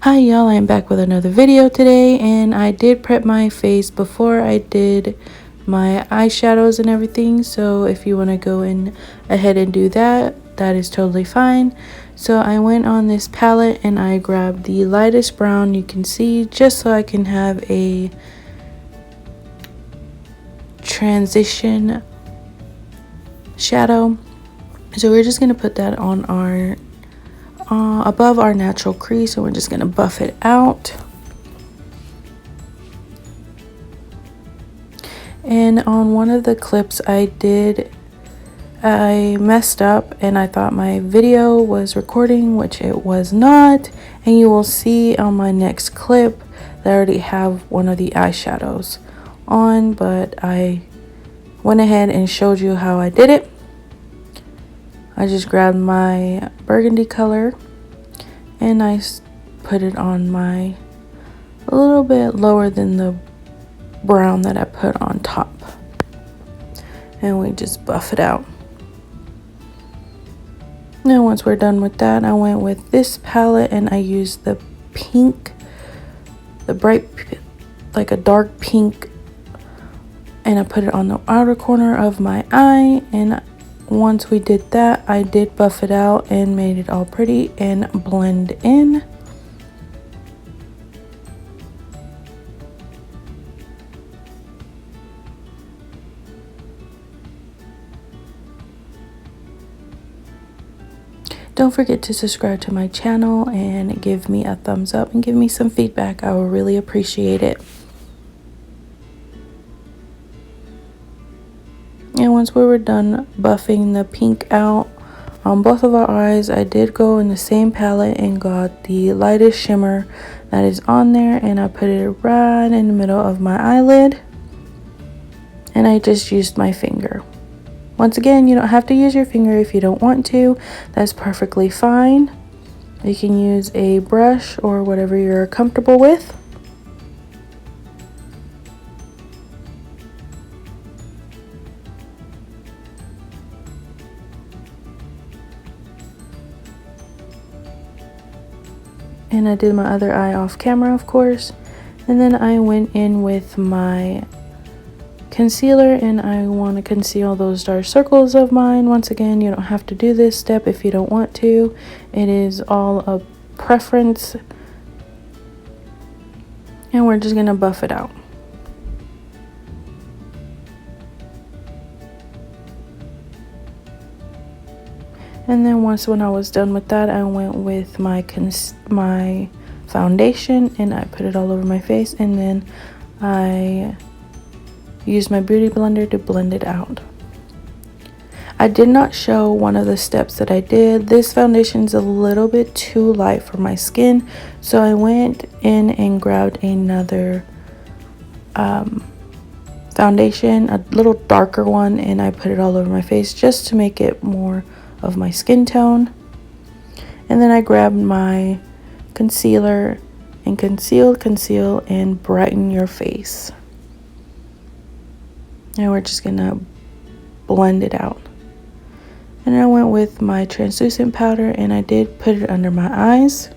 Hi y'all, I'm back with another video today, and I did prep my face before I did my eyeshadows and everything, so if you want to go in ahead and do that, that is totally fine. So I went on this palette and I grabbed the lightest brown you can see, just so I can have a transition shadow. So we're just going to put that on our above our natural crease, and we're just going to buff it out. And on one of the clips I messed up and I thought my video was recording, which it was not. And you will see on my next clip that I already have one of the eyeshadows on, but I went ahead and showed you how I did it. I just grabbed my burgundy color and I put it on a little bit lower than the brown that I put on top, and we just buff it out. Now once we're done with that, I went with this palette and I used the pink, the bright, like a dark pink, and I put it on the outer corner of my eye. And once we did that, I did buff it out and made it all pretty and blend in. Don't forget to subscribe to my channel and give me a thumbs up and give me some feedback. I will really appreciate it. And once we were done buffing the pink out on both of our eyes, I did go in the same palette and got the lightest shimmer that is on there, and I put it right in the middle of my eyelid, and I just used my finger. Once again, you don't have to use your finger if you don't want to. That's perfectly fine. You can use a brush or whatever you're comfortable with. And I did my other eye off camera, of course. And then I went in with my concealer and I want to conceal those dark circles of mine. Once again, you don't have to do this step if you don't want to. It is all a preference. And we're just going to buff it out. And then when I was done with that, I went with my foundation and I put it all over my face, and then I used my beauty blender to blend it out. I did not show one of the steps that I did. This foundation is a little bit too light for my skin, so I went in and grabbed another foundation, a little darker one, and I put it all over my face just to make it more of my skin tone. And then I grabbed my concealer and conceal and brighten your face. And we're just gonna blend it out. And I went with my translucent powder and I did put it under my eyes.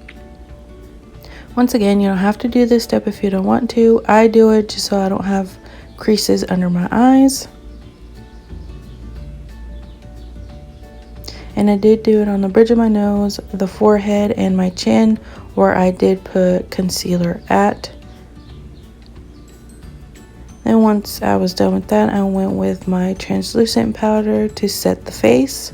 Once again, you don't have to do this step if you don't want to. I do it just so I don't have creases under my eyes. And I did do it on the bridge of my nose, the forehead, and my chin, where I did put concealer at. And once I was done with that, I went with my translucent powder to set the face.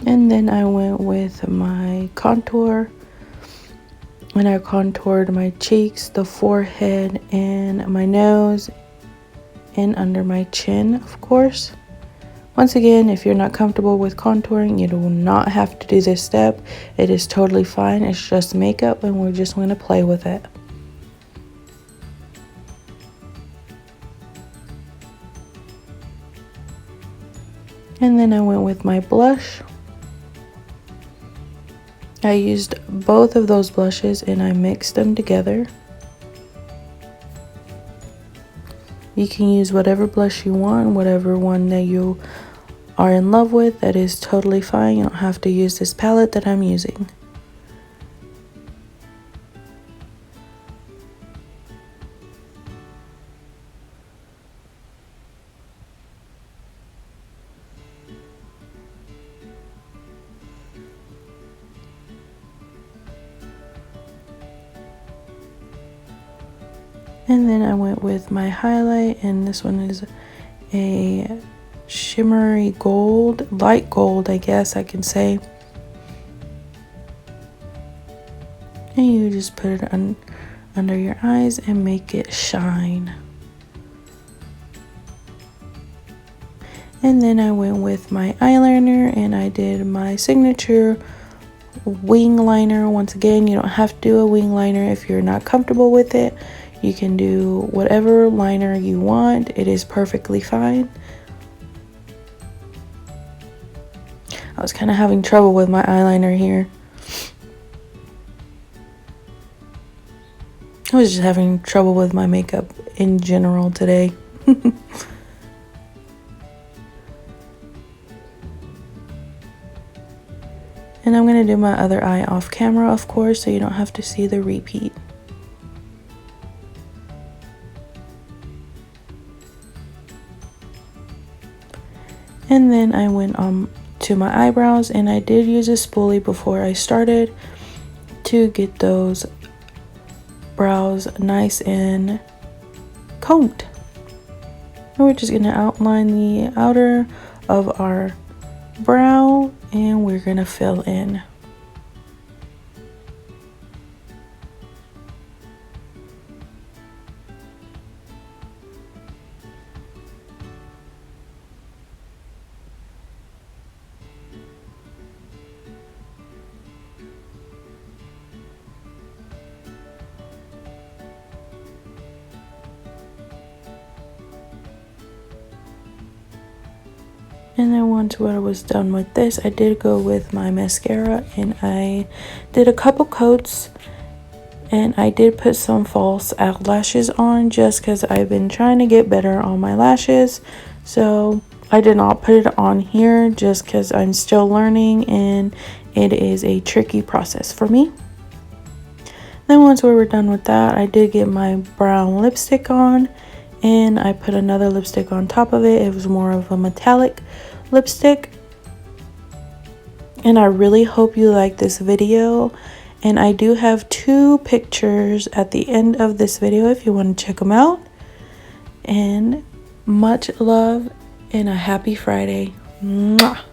And then I went with my contour, and I contoured my cheeks, the forehead, and my nose, and under my chin, of course. Once again, if you're not comfortable with contouring, you do not have to do this step. It is totally fine. It's just makeup, and we're just going to play with it. And then I went with my blush. I used both of those blushes and I mixed them together. You can use whatever blush you want, whatever one that you are in love with. That is totally fine. You don't have to use this palette that I'm using. And then I went with my highlight, and this one is a shimmery gold, light gold, I guess I can say. And you just put it under your eyes and make it shine. And then I went with my eyeliner and I did my signature wing liner. Once again, you don't have to do a wing liner if you're not comfortable with it. You can do whatever liner you want. It is perfectly fine. I was kind of having trouble with my eyeliner here. I was just having trouble with my makeup in general today. And I'm going to do my other eye off camera, of course, so you don't have to see the repeat. And then I went to my eyebrows, and I did use a spoolie before I started to get those brows nice and combed. And we're just going to outline the outer of our brow, and we're going to fill in. And then once I was done with this, I did go with my mascara and I did a couple coats, and I did put some false eyelashes on just because I've been trying to get better on my lashes. So I did not put it on here just because I'm still learning and it is a tricky process for me. Then once we were done with that, I did get my brown lipstick on. And I put another lipstick on top of it. It was more of a metallic lipstick. And I really hope you like this video. And I do have 2 pictures at the end of this video if you want to check them out. And much love and a happy Friday. Mwah.